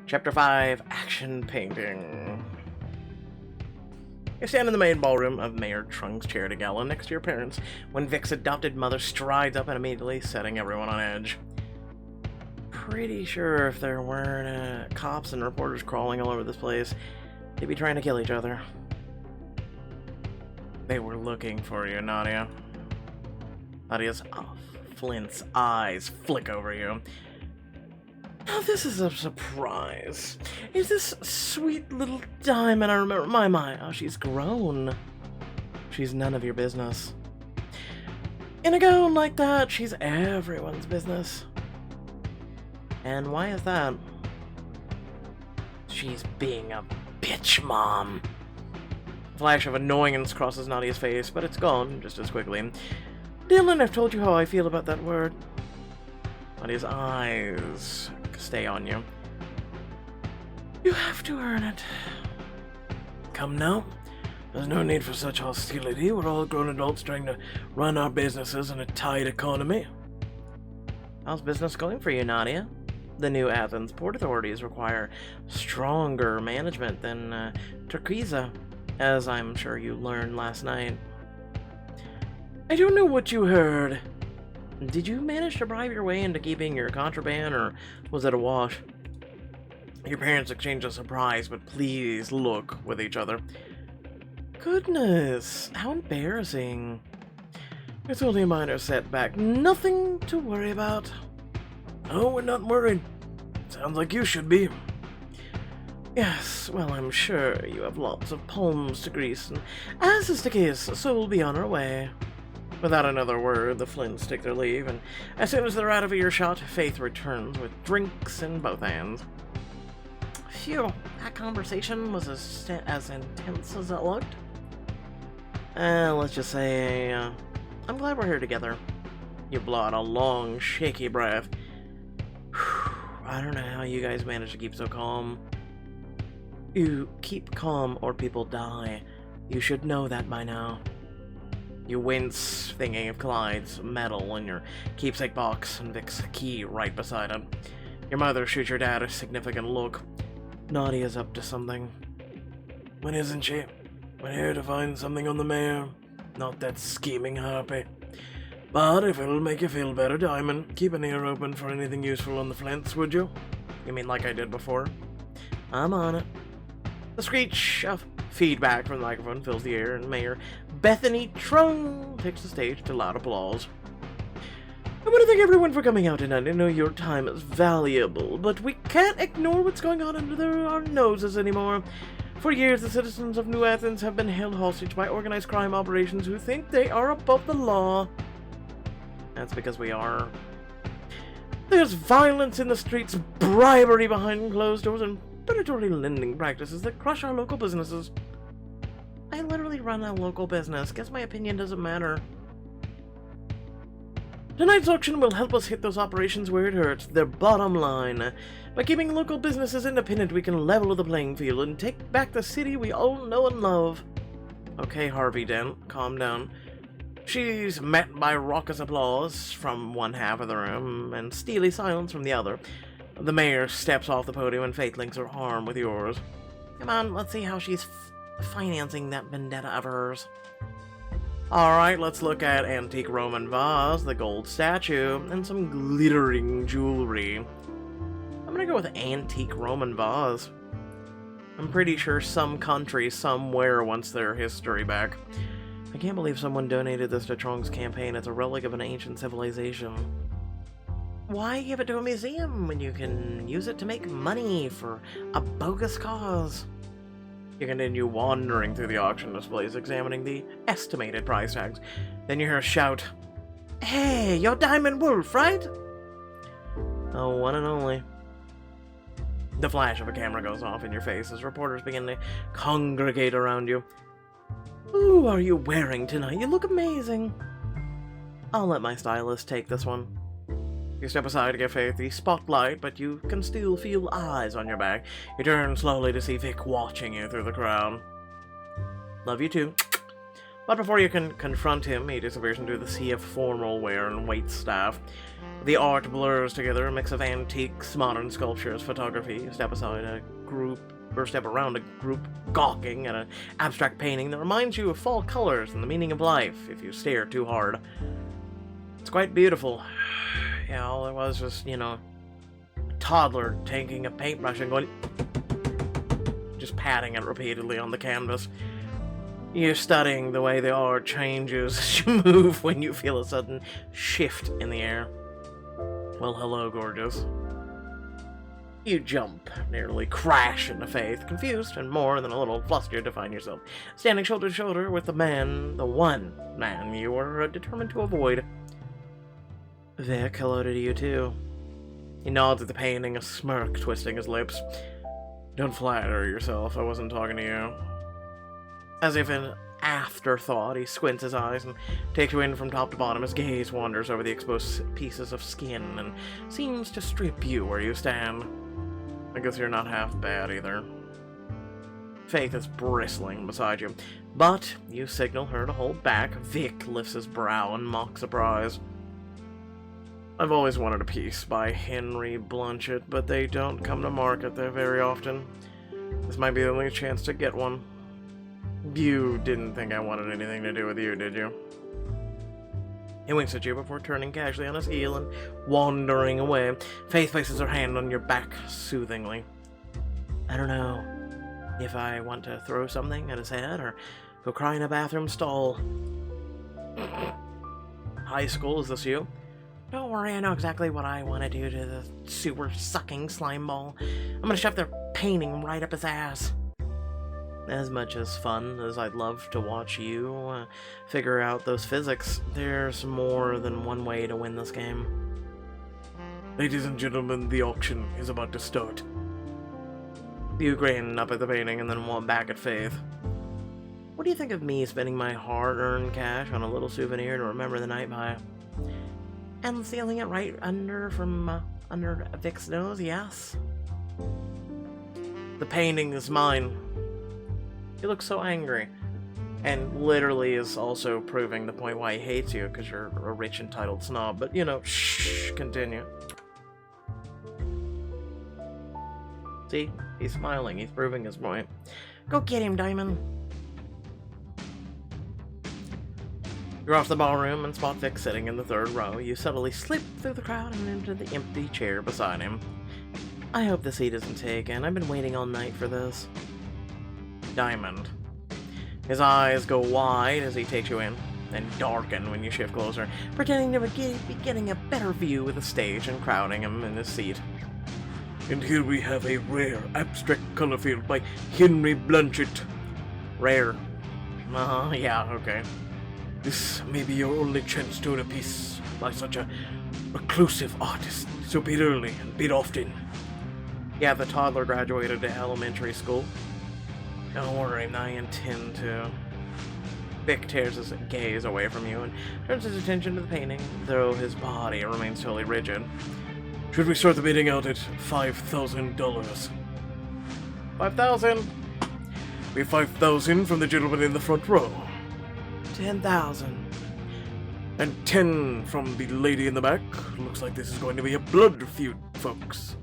Chapter 5, Action Painting. You stand in the main ballroom of Mayor Trunk's charity gala next to your parents when Vic's adopted mother strides up and immediately setting everyone on edge. Pretty sure if there weren't cops and reporters crawling all over this place, they'd be trying to kill each other. They were looking for you, Nadia. Nadia's Flint's eyes flick over you. Now this is a surprise. Is this sweet little diamond? I remember my, how she's grown. She's none of your business. In a gown like that, she's everyone's business. And why is that? She's being a bitch, Mom. A flash of annoyance crosses Nadia's face, but it's gone just as quickly. Dylan, I've told you how I feel about that word. Nadia's eyes stay on you. You have to earn it. Come now. There's no need for such hostility. We're all grown adults trying to run our businesses in a tight economy. How's business going for you, Nadia? The new Athens port authorities require stronger management than Turquiza, as I'm sure you learned last night. I don't know what you heard. Did you manage to bribe your way into keeping your contraband, or was it a wash? Your parents exchanged a surprise, but please look with each other. Goodness, how embarrassing. It's only a minor setback, nothing to worry about. Oh, we're not worried. Sounds like you should be. Yes, well, I'm sure you have lots of palms to grease, and as is the case, so we'll be on our way. Without another word, the Flints take their leave, and as soon as they're out of earshot, Faith returns with drinks in both hands. Phew, that conversation was as intense as it looked. Let's just say, I'm glad we're here together. You blow out a long, shaky breath. I don't know how you guys manage to keep so calm. You keep calm or people die. You should know that by now. You wince, thinking of Clyde's medal in your keepsake box and Vic's key right beside it. Your mother shoots your dad a significant look. Nadia's up to something. When isn't she? We're here to find something on the mayor. Not that scheming harpy. But if it'll make you feel better, Diamond, keep an ear open for anything useful on the Flints, would you? You mean like I did before? I'm on it. The screech of feedback from the microphone fills the air, and Mayor Bethany Trung takes the stage to loud applause. I want to thank everyone for coming out tonight. I know your time is valuable, but we can't ignore what's going on under our noses anymore. For years, the citizens of New Athens have been held hostage by organized crime operations who think they are above the law. That's because we are. There's violence in the streets, bribery behind closed doors, and predatory lending practices that crush our local businesses. I literally run a local business. Guess my opinion doesn't matter. Tonight's auction will help us hit those operations where it hurts, their bottom line. By keeping local businesses independent, we can level the playing field and take back the city we all know and love. Okay, Harvey Dent, calm down. She's met by raucous applause from one half of the room and steely silence from the other. The mayor steps off the podium and Faith links her arm with yours. Come on, let's see how she's financing that vendetta of hers. Alright, let's look at antique Roman vase, the gold statue, and some glittering jewelry. I'm gonna go with antique Roman vase. I'm pretty sure some country somewhere wants their history back. I can't believe someone donated this to Trunk's campaign. It's a relic of an ancient civilization. Why give it to a museum when you can use it to make money for a bogus cause? You continue wandering through the auction displays, examining the estimated price tags. Then you hear a shout. Hey, you're Diamond Wolf, right? Oh, one and only. The flash of a camera goes off in your face as reporters begin to congregate around you. Who are you wearing tonight? You look amazing. I'll let my stylist take this one. You step aside to give Faith the spotlight, but you can still feel eyes on your back. You turn slowly to see Vic watching you through the crowd. Love you too. But before you can confront him, he disappears into the sea of formal wear and waitstaff. The art blurs together, a mix of antiques, modern sculptures, photography. You step aside a group, or step around a group gawking at an abstract painting that reminds you of fall colors and the meaning of life if you stare too hard. It's quite beautiful. Yeah, all it was you know, a toddler taking a paintbrush and going, just patting it repeatedly on the canvas. You're studying the way the art changes as you move when you feel a sudden shift in the air. Well, hello, gorgeous. You jump, nearly crash into Faith, confused and more than a little flustered to find yourself standing shoulder to shoulder with the man, the one man you were determined to avoid. Vic, hello to you too. He nods at the painting, a smirk twisting his lips. Don't flatter yourself, I wasn't talking to you. As if in afterthought, he squints his eyes and takes you in from top to bottom. His gaze wanders over the exposed pieces of skin and seems to strip you where you stand. I guess you're not half bad either. Faith is bristling beside you, but you signal her to hold back. Vic lifts his brow in mock surprise. I've always wanted a piece by Henry Blunchet, but they don't come to market there very often. This might be the only chance to get one. You didn't think I wanted anything to do with you, did you? He winks at you before turning casually on his heel and wandering away. Faith places her hand on your back soothingly. I don't know if I want to throw something at his head or go cry in a bathroom stall. High school, is this you? Don't worry, I know exactly what I want to do to the sewer-sucking slime ball. I'm gonna shove their painting right up his ass. As much as fun as I'd love to watch you figure out those physics, there's more than one way to win this game. Ladies and gentlemen, the auction is about to start. You grin up at the painting and then walk back at Faith. What do you think of me spending my hard-earned cash on a little souvenir to remember the night by? And sealing it right under Vic's nose, yes? The painting is mine. He looks so angry, and literally is also proving the point why he hates you, because you're a rich, entitled snob, but, you know, shh, continue. See? He's smiling, he's proving his point. Go get him, Diamond! You're off the ballroom and spot Vic sitting in the third row. You subtly slip through the crowd and into the empty chair beside him. I hope the seat isn't taken. I've been waiting all night for this. Diamond. His eyes go wide as he takes you in, then darken when you shift closer, pretending to be getting a better view of the stage and crowding him in his seat. And here we have a rare abstract color field by Henry Blunchet. Rare. Yeah, okay. This may be your only chance to own a piece by such a reclusive artist, so bid early and bid often. Yeah, the toddler graduated to elementary school. Don't worry, I intend to. Vic tears his gaze away from you and turns his attention to the painting, though his body remains totally rigid. Should we start the bidding out at $5,000? $5,000? We have 5,000 from the gentleman in the front row. 10,000. And 10 from the lady in the back. Looks like this is going to be a blood feud, folks.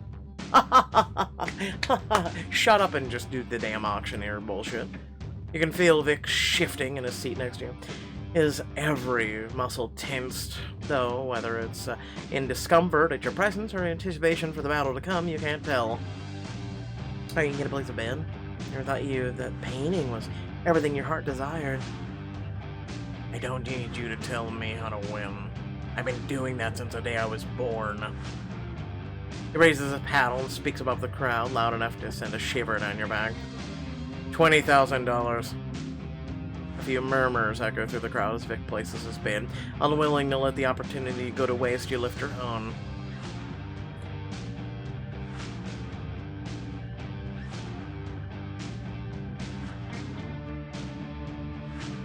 Shut up and just do the damn auctioneer bullshit. You can feel Vic shifting in his seat next to you. His every muscle tensed, though whether it's in discomfort at your presence or anticipation for the battle to come, you can't tell. Are you gonna place a bid? Never thought that painting was everything your heart desired. I don't need you to tell me how to win. I've been doing that since the day I was born. He raises his paddle and speaks above the crowd, loud enough to send a shiver down your back. $20,000. A few murmurs echo through the crowd as Vic places his bid. Unwilling to let the opportunity go to waste, you lift her own.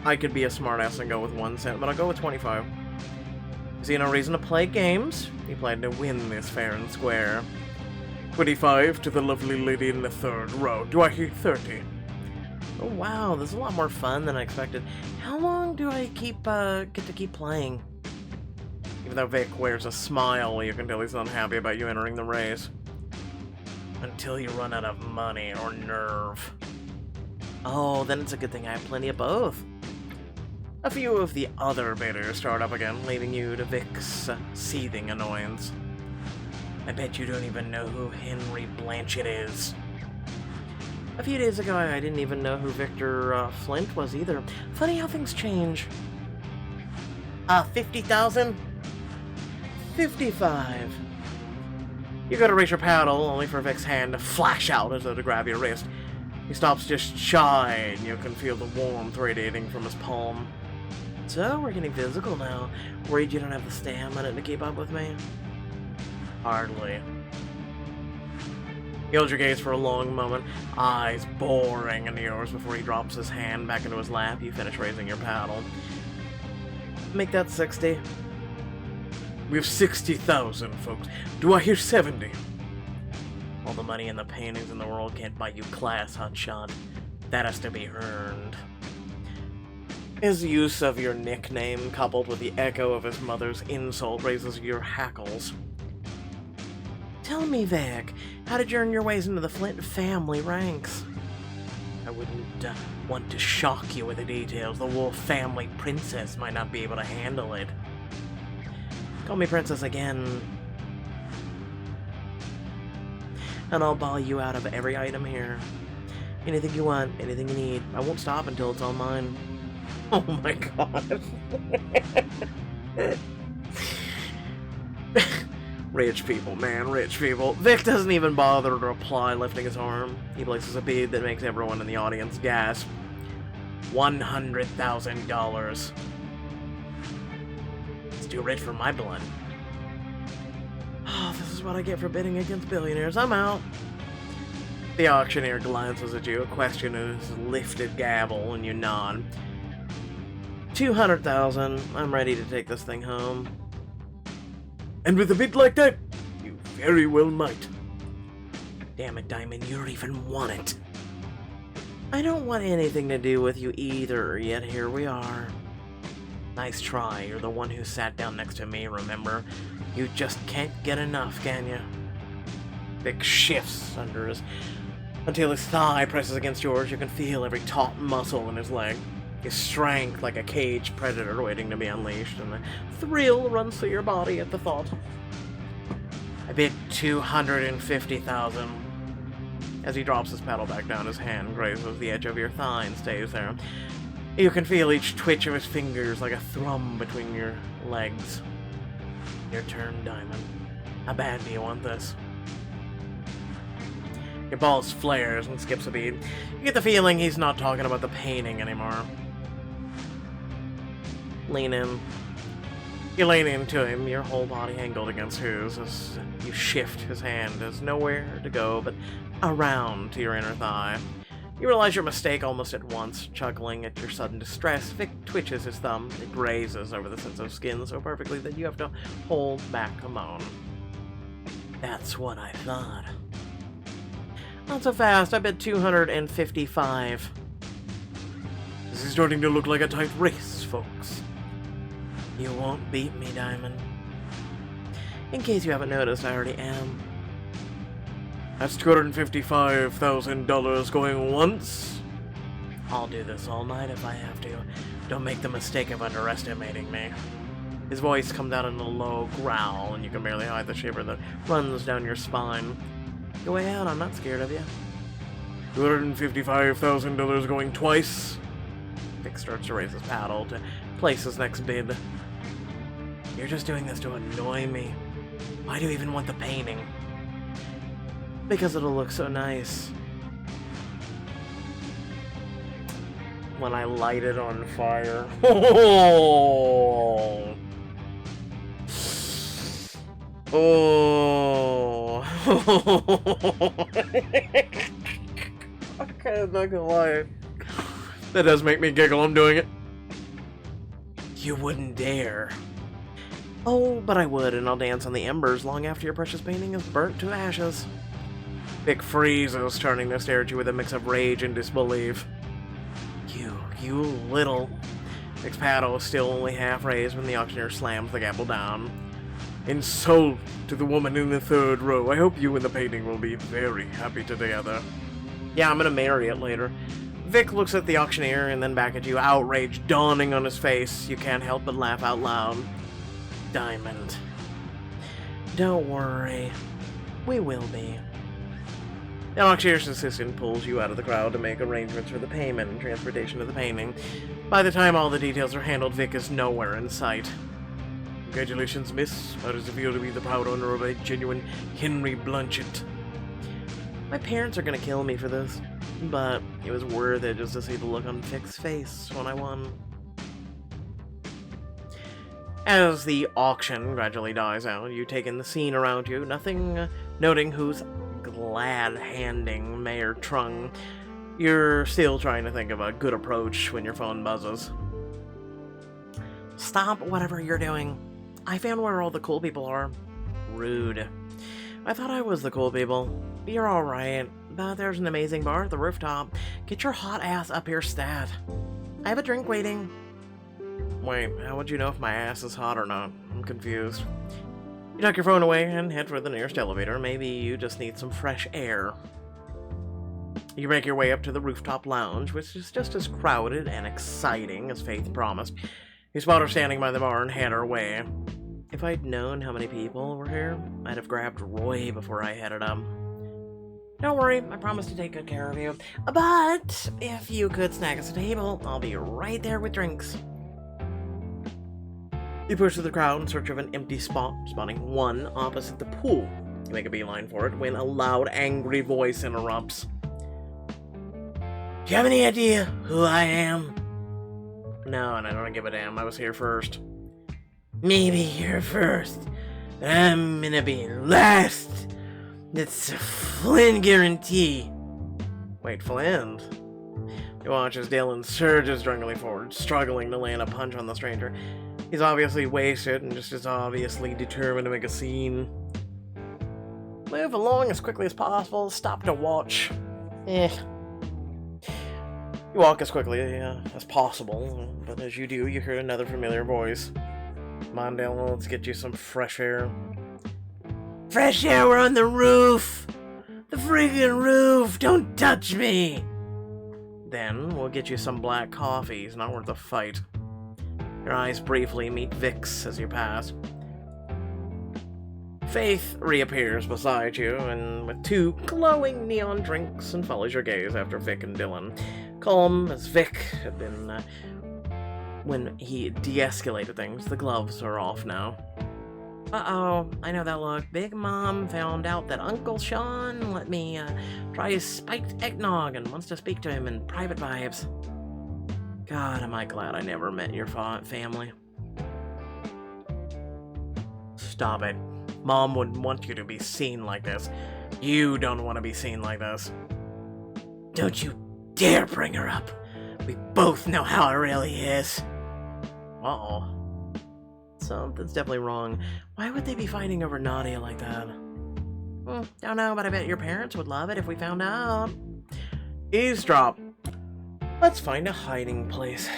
I could be a smartass and go with 1 cent, but I'll go with 25. See no reason to play games. You plan to win this fair and square. 25 to the lovely lady in the third row. Do I hear 30? Oh wow, this is a lot more fun than I expected. How long do I get to keep playing? Even though Vic wears a smile, you can tell he's unhappy about you entering the race. Until you run out of money or nerve. Oh, then it's a good thing I have plenty of both. A few of the other bidders start up again, leaving you to Vic's seething annoyance. I bet you don't even know who Henry Blanchett is. A few days ago, I didn't even know who Victor Flint was either. Funny how things change. 50,000? 55. You go to raise your paddle, only for Vic's hand to flash out as though to grab your wrist. He stops just shy, and you can feel the warmth radiating from his palm. So, we're getting physical now. Worried you don't have the stamina to keep up with me? Hardly. He holds your gaze for a long moment, eyes boring into yours before he drops his hand back into his lap. You finish raising your paddle. Make that 60. We have 60,000, folks. Do I hear 70? All the money and the paintings in the world can't buy you class, hotshot. That has to be earned. His use of your nickname, coupled with the echo of his mother's insult, raises your hackles. Tell me, Vic, how did you earn your ways into the Flint family ranks? I wouldn't want to shock you with the details. The Wolf family princess might not be able to handle it. Call me princess again. And I'll buy you out of every item here. Anything you want, anything you need. I won't stop until it's all mine. Oh my god. Rich people, man, rich people. Vic doesn't even bother to reply, lifting his arm. He places a bid that makes everyone in the audience gasp. $100,000. It's too rich for my blood. Oh, this is what I get for bidding against billionaires. I'm out. The auctioneer glances at you, a question in his lifted gabble, and you nod. 200,000. I'm ready to take this thing home. And with a bid like that, you very well might. Damn it, Diamond, you don't even want it. I don't want anything to do with you either, yet here we are. Nice try, you're the one who sat down next to me, remember? You just can't get enough, can you? Vic shifts until his thigh presses against yours. You can feel every taut muscle in his leg. His strength like a caged predator waiting to be unleashed, and a thrill runs through your body at the thought. I bid 250,000. As he drops his paddle back down, his hand grazes the edge of your thigh and stays there. You can feel each twitch of his fingers like a thrum between your legs. Your turn, Diamond. How bad do you want this? Your balls flares and skips a beat. You get the feeling he's not talking about the painting anymore. Lean in. You lean into him, your whole body angled against his, as you shift his hand as nowhere to go but around to your inner thigh. You realize your mistake almost at once, chuckling at your sudden distress. Vic twitches his thumb. It grazes over the sensitive skin so perfectly that you have to hold back a moan. That's what I thought. Not so fast. I bet 255. This is starting to look like a tight race, folks. You won't beat me, Diamond. In case you haven't noticed, I already am. That's $255,000 going once. I'll do this all night if I have to. Don't make the mistake of underestimating me. His voice comes out in a low growl, and you can barely hide the shiver that runs down your spine. Go ahead, I'm not scared of you. $255,000 going twice. Vic starts to raise his paddle to place his next bid. You're just doing this to annoy me. Why do you even want the painting? Because it'll look so nice when I light it on fire. Oh! Oh! I'm not gonna lie. That does make me giggle. I'm doing it. You wouldn't dare. Oh, but I would, and I'll dance on the embers long after your precious painting is burnt to ashes. Vic freezes, turning to stare at you with a mix of rage and disbelief. You little... Vic's paddle is still only half raised when the auctioneer slams the gavel down. Insult to the woman in the third row. I hope you and the painting will be very happy together. Yeah, I'm gonna marry it later. Vic looks at the auctioneer and then back at you, outrage dawning on his face. You can't help but laugh out loud. Diamond. Don't worry. We will be. The auctioneer's assistant pulls you out of the crowd to make arrangements for the payment and transportation of the painting. By the time all the details are handled, Vic is nowhere in sight. Congratulations, miss. How does it feel to be the proud owner of a genuine Henry Blunchet? My parents are gonna kill me for this, but it was worth it just to see the look on Vic's face when I won. As the auction gradually dies out, you take in the scene around you, noting who's glad-handing Mayor Trung. You're still trying to think of a good approach when your phone buzzes. Stop whatever you're doing. I found where all the cool people are. Rude. I thought I was the cool people. You're alright, but there's an amazing bar at the Rooftop. Get your hot ass up here stat. I have a drink waiting. Wait, how would you know if my ass is hot or not? I'm confused. You tuck your phone away and head for the nearest elevator. Maybe you just need some fresh air. You make your way up to the Rooftop Lounge, which is just as crowded and exciting as Faith promised. You spot her standing by the bar and head her way. If I'd known how many people were here, I'd have grabbed Roy before I headed up. Don't worry, I promise to take good care of you. But if you could snag us a table, I'll be right there with drinks. You push through the crowd in search of an empty spot, spotting one opposite the pool. You make a beeline for it when a loud, angry voice interrupts. Do you have any idea who I am? No, and I don't give a damn. I was here first. Maybe you're first, but I'm gonna be last. That's a Flynn guarantee. Wait, Flynn? You watch as Dylan surges drunkenly forward, struggling to land a punch on the stranger. He's obviously wasted and just as obviously determined to make a scene. Move along as quickly as possible. Stop to watch. You walk as quickly as possible, but as you do, you hear another familiar voice. Come on, Dylan, let's get you some fresh air. Fresh air, we're on the roof! The friggin' roof! Don't touch me! Then, we'll get you some black coffee. It's not worth a fight. Your eyes briefly meet Vic's as you pass. Faith reappears beside you, and with two glowing neon drinks, and follows your gaze after Vic and Dylan. Calm as Vic had been when he de-escalated things, the gloves are off now. Uh-oh, I know that look. Big Mom found out that Uncle Sean let me try his spiked eggnog and wants to speak to him in private vibes. God, am I glad I never met your family. Stop it. Mom wouldn't want you to be seen like this. You don't want to be seen like this. Don't you dare bring her up. We both know how it really is. Uh-oh. Something's definitely wrong. Why would they be fighting over Nadia like that? Don't know, but I bet your parents would love it if we found out. Eavesdrop. Let's find a hiding place.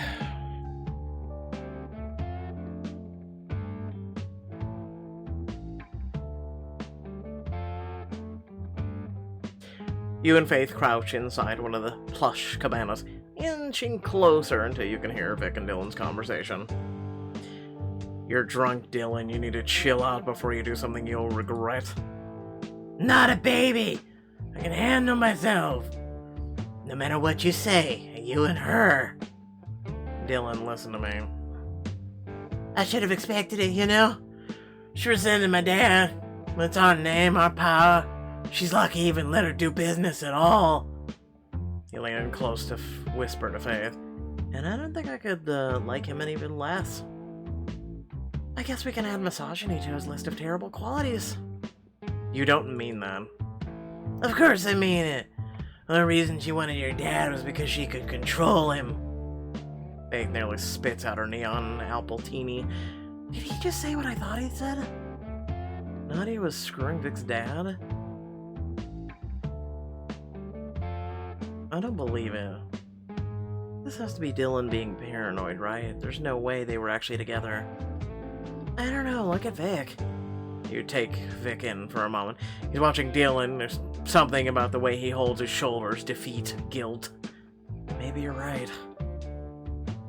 You and Faith crouch inside one of the plush cabanas, inching closer until you can hear Vic and Dylan's conversation. You're drunk, Dylan. You need to chill out before you do something you'll regret. Not a baby! I can handle myself. No matter what you say, you and her. Dylan, listen to me. I should have expected it, you know? She resented my dad. It's our name, our power. She's lucky he even let her do business at all. He leaned in close to whisper to Faith. And I don't think I could like him any even less. I guess we can add misogyny to his list of terrible qualities. You don't mean that. Of course I mean it. The reason she wanted your dad was because she could control him. Faith nearly spits out her neon Appletini. Did he just say what I thought he said? Nadia was screwing Vic's dad? I don't believe it. This has to be Dylan being paranoid, right? There's no way they were actually together. I don't know, look at Vic. You take Vic in for a moment. He's watching Dylan. There's something about the way he holds his shoulders. Defeat, guilt. Maybe you're right.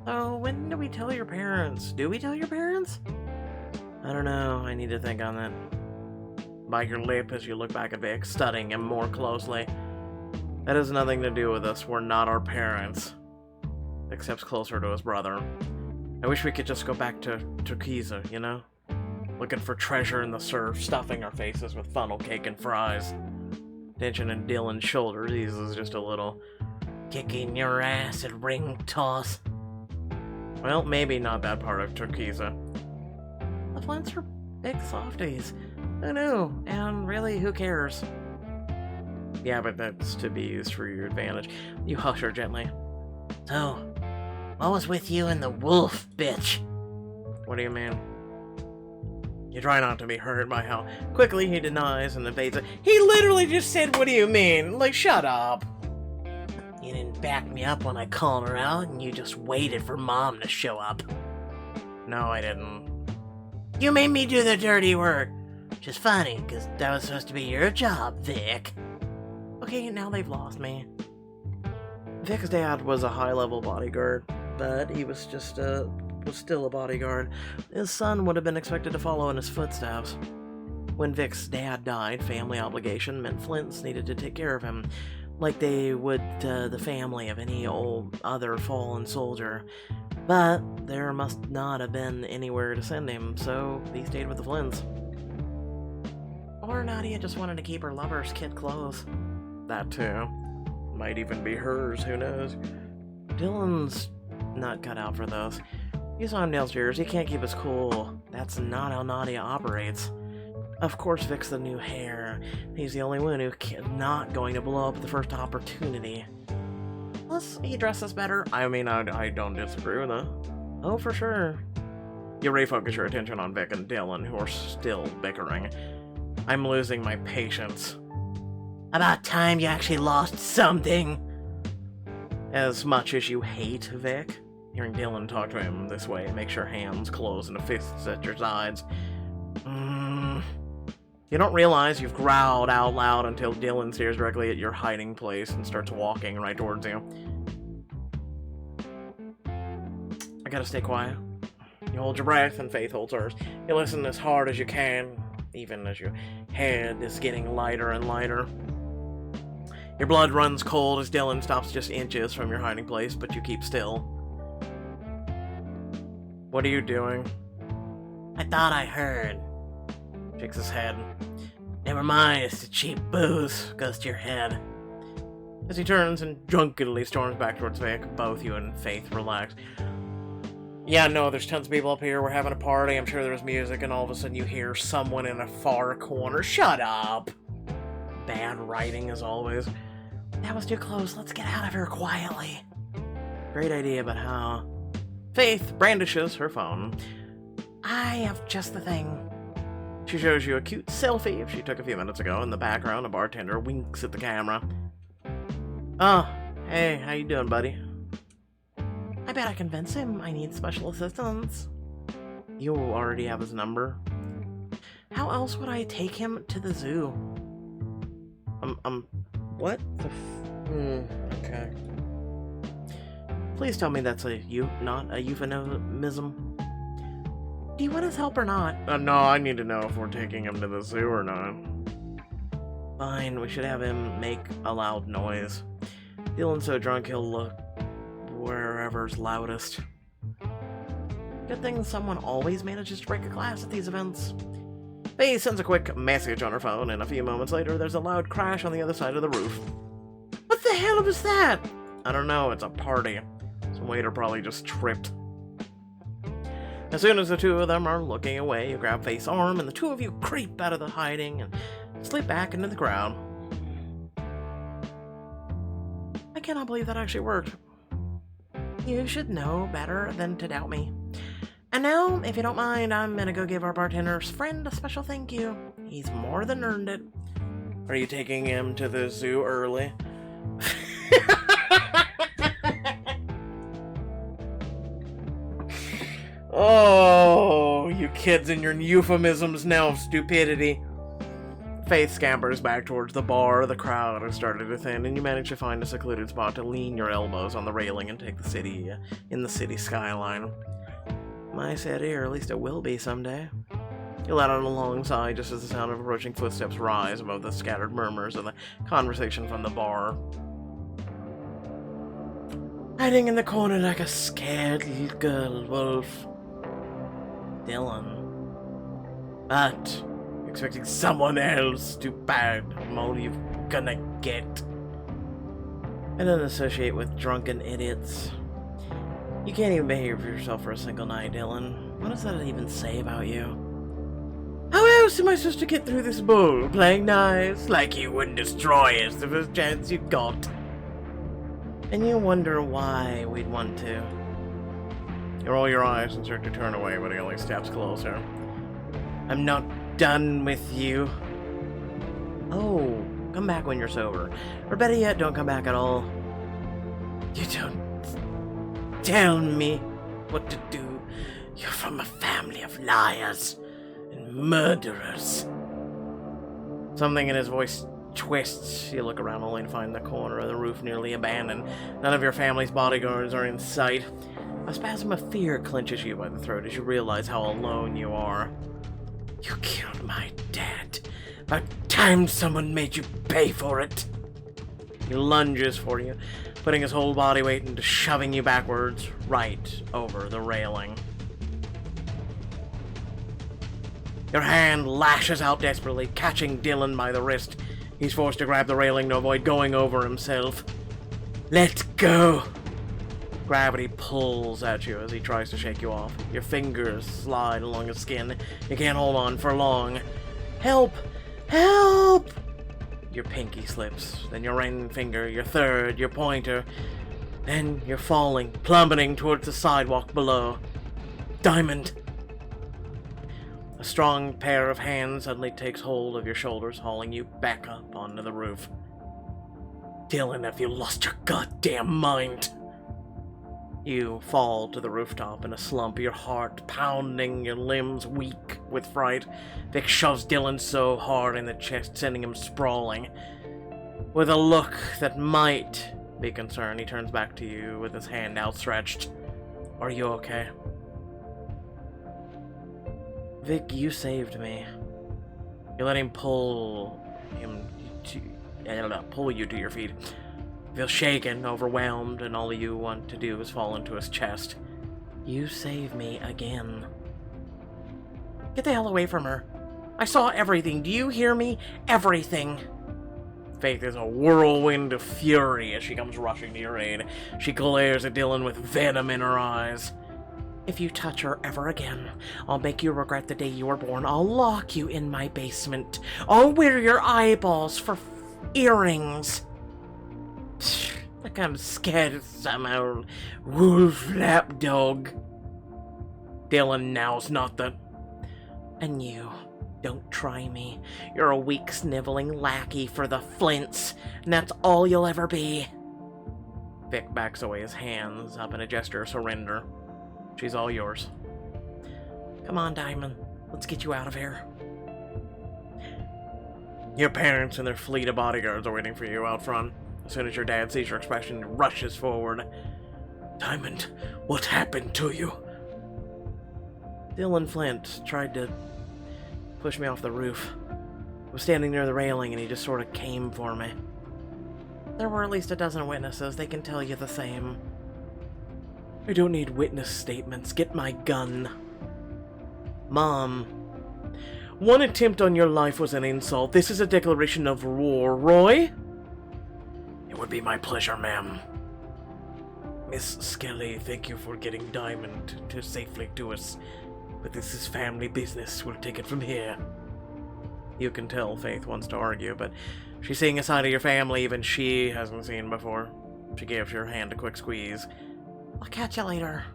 So, when do we tell your parents? Do we tell your parents? I don't know. I need to think on that. Bite your lip as you look back at Vic, studying him more closely. That has nothing to do with us. We're not our parents. Vic steps closer to his brother. I wish we could just go back to Turquesa, you know? Looking for treasure in the surf, stuffing our faces with funnel cake and fries. Tension in Dylan's shoulders eases just a little. Kicking your ass and ring toss. Well, maybe not that part of Turquesa. The Flints are big softies. Who knew? And really, who cares? Yeah, but that's to be used for your advantage. You hush her gently. So, what was with you and the wolf, bitch? What do you mean? You try not to be hurt by how quickly he denies and evades it. He literally just said, what do you mean? Like, shut up. You didn't back me up when I called her out, and you just waited for Mom to show up. No, I didn't. You made me do the dirty work. Which is funny, because that was supposed to be your job, Vic. Okay, now they've lost me. Vic's dad was a high-level bodyguard, but he was just was still a bodyguard. His son would have been expected to follow in his footsteps. When Vic's dad died, family obligation meant Flints needed to take care of him, like they would the family of any old other fallen soldier. But there must not have been anywhere to send him, so he stayed with the Flints. Or Nadia just wanted to keep her lover's kid close. That too. Might even be hers, who knows? Dylan's not cut out for those. You saw him downstairs, he can't keep his cool. That's not how Nadia operates. Of course Vic's the new heir. He's the only one who's not going to blow up at the first opportunity. Plus, he dresses better. I mean, I don't disagree with that. Oh, for sure. You refocus your attention on Vic and Dylan, who are still bickering. I'm losing my patience. About time you actually lost something. As much as you hate Vic, hearing Dylan talk to him this way makes your hands close into fists at your sides. You don't realize you've growled out loud until Dylan stares directly at your hiding place and starts walking right towards you. I gotta stay quiet. You hold your breath and Faith holds hers. You listen as hard as you can, even as your head is getting lighter and lighter. Your blood runs cold as Dylan stops just inches from your hiding place, but you keep still. What are you doing? I thought I heard. Shakes his head. Never mind, it's the cheap booze. Goes to your head. As he turns and drunkenly storms back towards Vic, both you and Faith relax. Yeah, no, there's tons of people up here. We're having a party. I'm sure there's music, and all of a sudden you hear someone in a far corner. Shut up! Bad writing, as always. That was too close. Let's get out of here quietly. Great idea, but how? Faith brandishes her phone. I have just the thing. She shows you a cute selfie she took a few minutes ago. In the background, a bartender winks at the camera. Oh, hey, how you doing, buddy? I bet I convince him I need special assistance. You already have his number. How else would I take him to the zoo? What the okay. Please tell me that's not a euphemism. Do you want his help or not? No, I need to know if we're taking him to the zoo or not. Fine, we should have him make a loud noise. Dylan's so drunk he'll look wherever's loudest. Good thing someone always manages to break a glass at these events. Faye sends a quick message on her phone, and a few moments later there's a loud crash on the other side of the roof. What the hell was that? I don't know, it's a party. Some waiter probably just tripped. As soon as the two of them are looking away, you grab Faith's arm, and the two of you creep out of the hiding and slip back into the crowd. I cannot believe that actually worked. You should know better than to doubt me. And now, if you don't mind, I'm gonna go give our bartender's friend a special thank you. He's more than earned it. Are you taking him to the zoo early? kids and your euphemisms now of stupidity. Faith scampers back towards the bar. The crowd has started to thin, and you manage to find a secluded spot to lean your elbows on the railing and take the city in the city skyline. My city, or at least it will be someday. You let out a long sigh just as the sound of approaching footsteps rise above the scattered murmurs of the conversation from the bar. Hiding in the corner like a scared little girl wolf. Dylan. But expecting someone else to bad. All you're gonna get. I don't associate with drunken idiots. You can't even behave yourself for a single night, Dylan. What does that even say about you? How else am I supposed to get through this bowl? Playing nice? Like you wouldn't destroy us the first chance you got. And you wonder why we'd want to. You roll your eyes and start to turn away, but he only steps closer. I'm not done with you. Oh, come back when you're sober. Or better yet, don't come back at all. You don't tell me what to do. You're from a family of liars and murderers. Something in his voice twists. You look around only to find the corner of the roof nearly abandoned. None of your family's bodyguards are in sight. A spasm of fear clenches you by the throat as you realize how alone you are. You killed my dad. About time someone made you pay for it. He lunges for you, putting his whole body weight into shoving you backwards, right over the railing. Your hand lashes out desperately, catching Dylan by the wrist. He's forced to grab the railing to avoid going over himself. Let go! Gravity pulls at you as he tries to shake you off. Your fingers slide along his skin. You can't hold on for long. Help! Help! Your pinky slips, then your ring finger, your third, your pointer. Then you're falling, plummeting towards the sidewalk below. Diamond! A strong pair of hands suddenly takes hold of your shoulders, hauling you back up onto the roof. Dylan, have you lost your goddamn mind? You fall to the rooftop in a slump, your heart pounding, your limbs weak with fright. Vic shoves Dylan so hard in the chest, sending him sprawling. With a look that might be concerned, he turns back to you with his hand outstretched. Are you okay? Vic, you saved me. You let him pull you to your feet. You feel shaken, overwhelmed, and all you want to do is fall into his chest. You save me again. Get the hell away from her. I saw everything. Do you hear me? Everything. Faith is a whirlwind of fury as she comes rushing to your aid. She glares at Dylan with venom in her eyes. If you touch her ever again, I'll make you regret the day you were born. I'll lock you in my basement. I'll wear your eyeballs for earrings. Like I'm scared of some old wolf lapdog. Dylan, now's not the... And you, don't try me. You're a weak, sniveling lackey for the Flints, and that's all you'll ever be. Vic backs away, his hands up in a gesture of surrender. She's all yours. Come on, Diamond. Let's get you out of here. Your parents and their fleet of bodyguards are waiting for you out front. As soon as your dad sees your expression, he rushes forward. Diamond, what happened to you? Dylan Flint tried to push me off the roof. I was standing near the railing and he just sort of came for me. There were at least a dozen witnesses. They can tell you the same. I don't need witness statements. Get my gun. Mom, one attempt on your life was an insult. This is a declaration of war. Roy? It would be my pleasure, ma'am. Miss Skelly, thank you for getting Diamond to safely to us. But this is family business. We'll take it from here. You can tell Faith wants to argue, but she's seeing a side of your family even she hasn't seen before. She gives your hand a quick squeeze. I'll catch you later.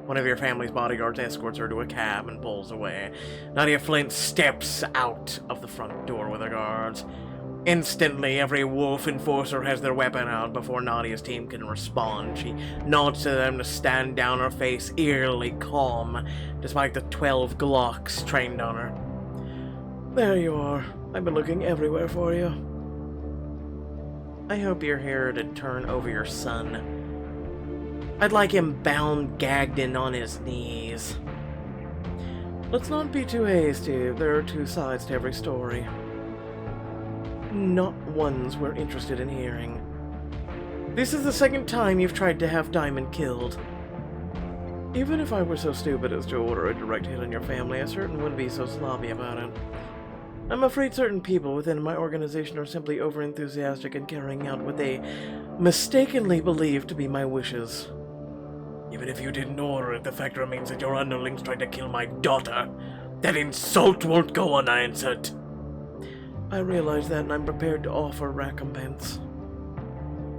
One of your family's bodyguards escorts her to a cab and pulls away. Nadia Flint steps out of the front door with her guards. Instantly, every wolf enforcer has their weapon out before Nadia's team can respond. She nods to them to stand down, her face eerily calm, despite the 12 Glocks trained on her. There you are. I've been looking everywhere for you. I hope you're here to turn over your son. I'd like him bound, gagged, and on his knees. Let's not be too hasty. There are two sides to every story. Not ones we're interested in hearing. This is the second time you've tried to have Diamond killed. Even if I were so stupid as to order a direct hit on your family, I certainly wouldn't be so sloppy about it. I'm afraid certain people within my organization are simply overenthusiastic in carrying out what they mistakenly believe to be my wishes. Even if you didn't order it, the fact remains that your underlings tried to kill my daughter. That insult won't go unanswered. I realize that, and I'm prepared to offer recompense.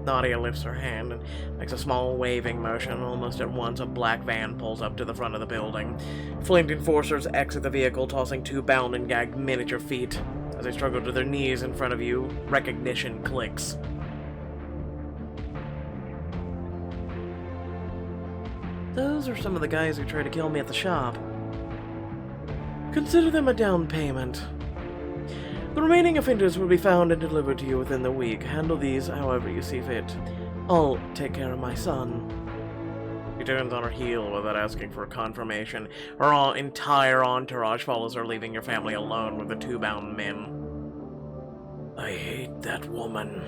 Nadia lifts her hand and makes a small waving motion. Almost at once, a black van pulls up to the front of the building. Flamed enforcers exit the vehicle, tossing two bound and gagged miniature feet. As they struggle to their knees in front of you, recognition clicks. Those are some of the guys who tried to kill me at the shop. Consider them a down payment. The remaining offenders will be found and delivered to you within the week. Handle these however you see fit. I'll take care of my son. She turns on her heel without asking for confirmation. Her entire entourage follows her, leaving your family alone with the two bound men. I hate that woman.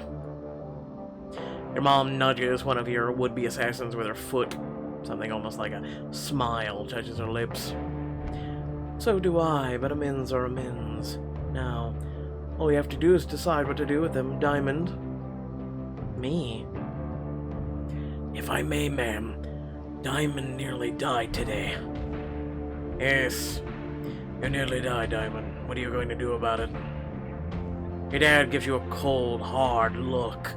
Your mom nudges one of your would-be assassins with her foot. Something almost like a smile touches her lips. So do I, but amends are amends. Now, all you have to do is decide what to do with them, Diamond. Me? If I may, ma'am, Diamond nearly died today. Yes, you nearly died, Diamond. What are you going to do about it? Your dad gives you a cold, hard look.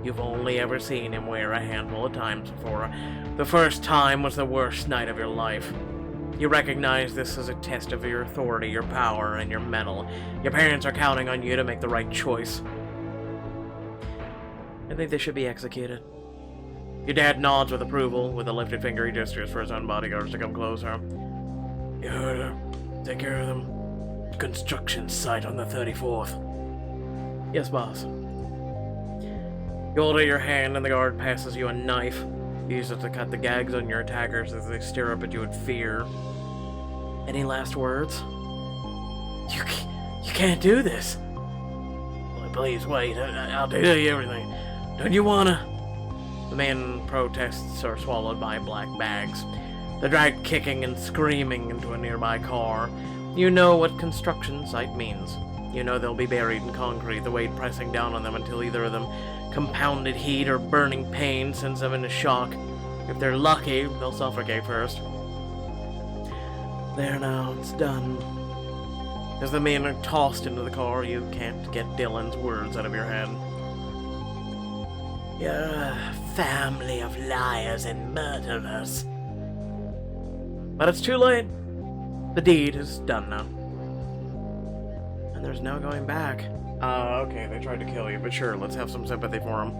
You've only ever seen him wear a handful of times before. The first time was the worst night of your life. You recognize this as a test of your authority, your power, and your mettle. Your parents are counting on you to make the right choice. I think they should be executed. Your dad nods with approval. With a lifted finger, he gestures for his own bodyguards to come closer. You heard her. Take care of them. Construction site on the 34th. Yes, boss. You hold out your hand and the guard passes you a knife. You use it to cut the gags on your attackers as they stare up at you in fear. Any last words? You can't do this. Well, please wait. I'll tell you everything. Don't you wanna? The man protests are swallowed by black bags. They're dragged kicking and screaming into a nearby car. You know what construction site means. You know they'll be buried in concrete, the weight pressing down on them until either of them compounded heat or burning pain sends them into shock. If they're lucky, they'll suffocate first. There now, it's done. As the men are tossed into the car, you can't get Dylan's words out of your head. You're a family of liars and murderers. But it's too late. The deed is done now. And there's no going back. Okay, they tried to kill you, but sure, let's have some sympathy for them.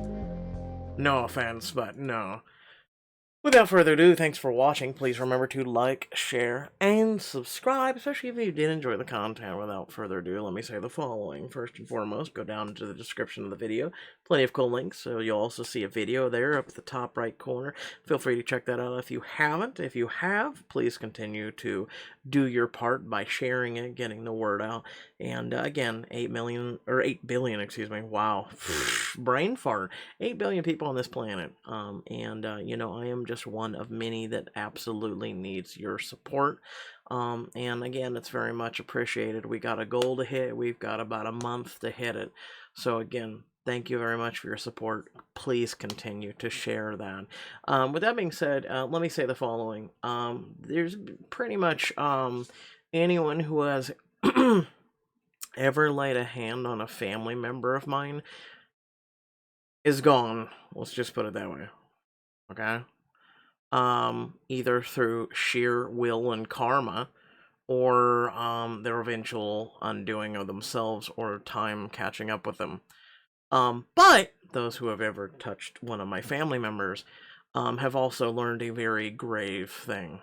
No offense, but no. Without further ado, thanks for watching. Please remember to like, share, and subscribe, especially if you did enjoy the content. Without further ado, let me say the following. First and foremost, go down into the description of the video. Plenty of cool links, so you'll also see a video there up at the top right corner. Feel free to check that out if you haven't. If you have, please continue to do your part by sharing it, getting the word out. And again, 8 billion, excuse me. Wow. Brain fart. 8 billion people on this planet. You know, I am just one of many that absolutely needs your support. And again, it's very much appreciated. We got a goal to hit. We've got about a month to hit it. So again, thank you very much for your support. Please continue to share that. With that being said, let me say the following. There's pretty much anyone who has ever laid a hand on a family member of mine is gone. Let's just put it that way. Okay? Either through sheer will and karma, or their eventual undoing of themselves or time catching up with them. But those who have ever touched one of my family members have also learned a very grave thing.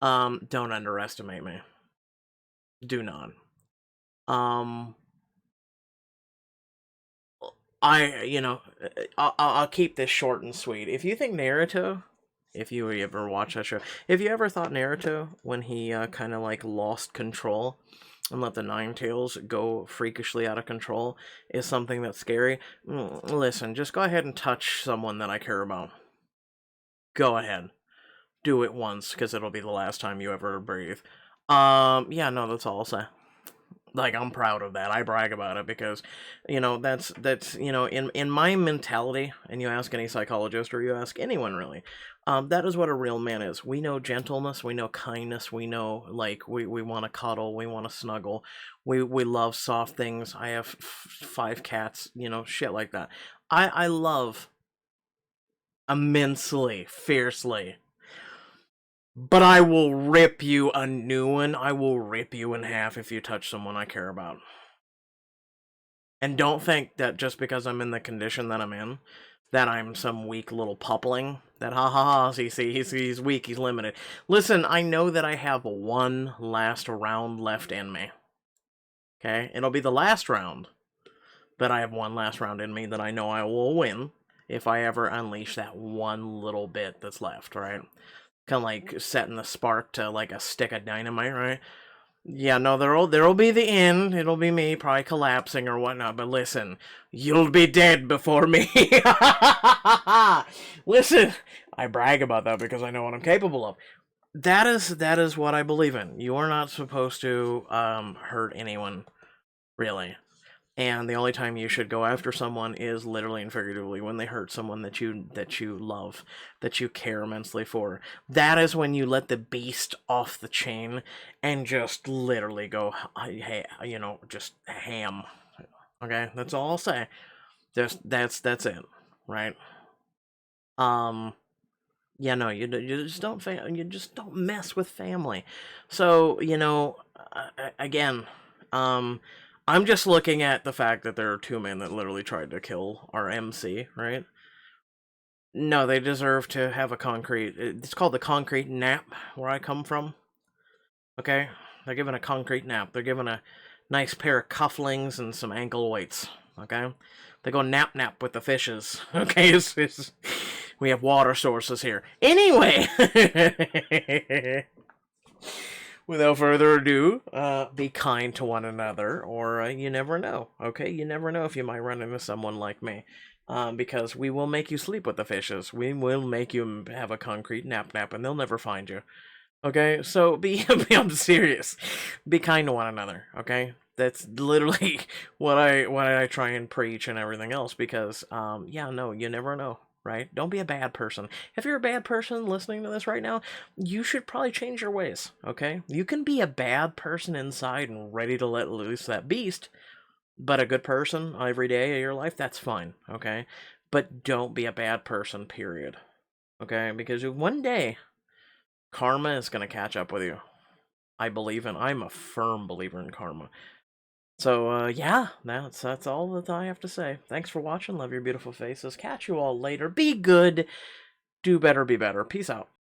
Don't underestimate me. Do not. Um, I'll keep this short and sweet. If you think Naruto, if you ever watch that show, if you ever thought Naruto, when he kind of like lost control and let the Nine Tails go freakishly out of control, is something that's scary, listen, just go ahead and touch someone that I care about. Go ahead. Do it once, because it'll be the last time you ever breathe. Yeah, no, that's all I'll say. Like, I'm proud of that. I brag about it because, that's in my mentality, and you ask any psychologist or you ask anyone really, that is what a real man is. We know gentleness, we know kindness, we know, like, we want to cuddle, we want to snuggle, we love soft things. I have 5 cats, shit like that. I love immensely, fiercely. But I will rip you a new one. I will rip you in half if you touch someone I care about. And don't think that just because I'm in the condition that I'm in, that I'm some weak little pupling. That ha ha ha, he's weak, he's limited. Listen, I know that I have one last round left in me. Okay? It'll be the last round. But I have one last round in me that I know I will win if I ever unleash that one little bit that's left, right? Kind of like setting the spark to like a stick of dynamite, right? Yeah, no, there'll be the end. It'll be me probably collapsing or whatnot. But listen, you'll be dead before me. Listen, I brag about that because I know what I'm capable of. That is what I believe in. You are not supposed to hurt anyone, really. And the only time you should go after someone is literally and figuratively when they hurt someone that you love, that you care immensely for. That is when you let the beast off the chain and just literally go, hey, just ham. Okay, that's all I'll say. That's it, right? Um, yeah, no, you just don't mess with family. So again, um, I'm just looking at the fact that there are 2 men that literally tried to kill our MC, right? No, they deserve to have a concrete. It's called the concrete nap where I come from. Okay, they're given a concrete nap. They're given a nice pair of cufflings and some ankle weights. Okay, they go nap with the fishes. Okay, we have water sources here. Anyway, without further ado, be kind to one another, or you never know. Okay, you never know if you might run into someone like me. Because we will make you sleep with the fishes. We will make you have a concrete nap, and they'll never find you. Okay, so I'm serious. Be kind to one another. Okay, that's literally what I try and preach and everything else. Because yeah, no, you never know, right? Don't be a bad person. If you're a bad person listening to this right now, you should probably change your ways. Okay, you can be a bad person inside and ready to let loose that beast, but a good person every day of your life, that's fine. Okay, but don't be a bad person. Period. Okay, because one day karma is going to catch up with you. I'm a firm believer in karma. So, yeah, that's all that I have to say. Thanks for watching. Love your beautiful faces. Catch you all later. Be good. Do better, be better. Peace out.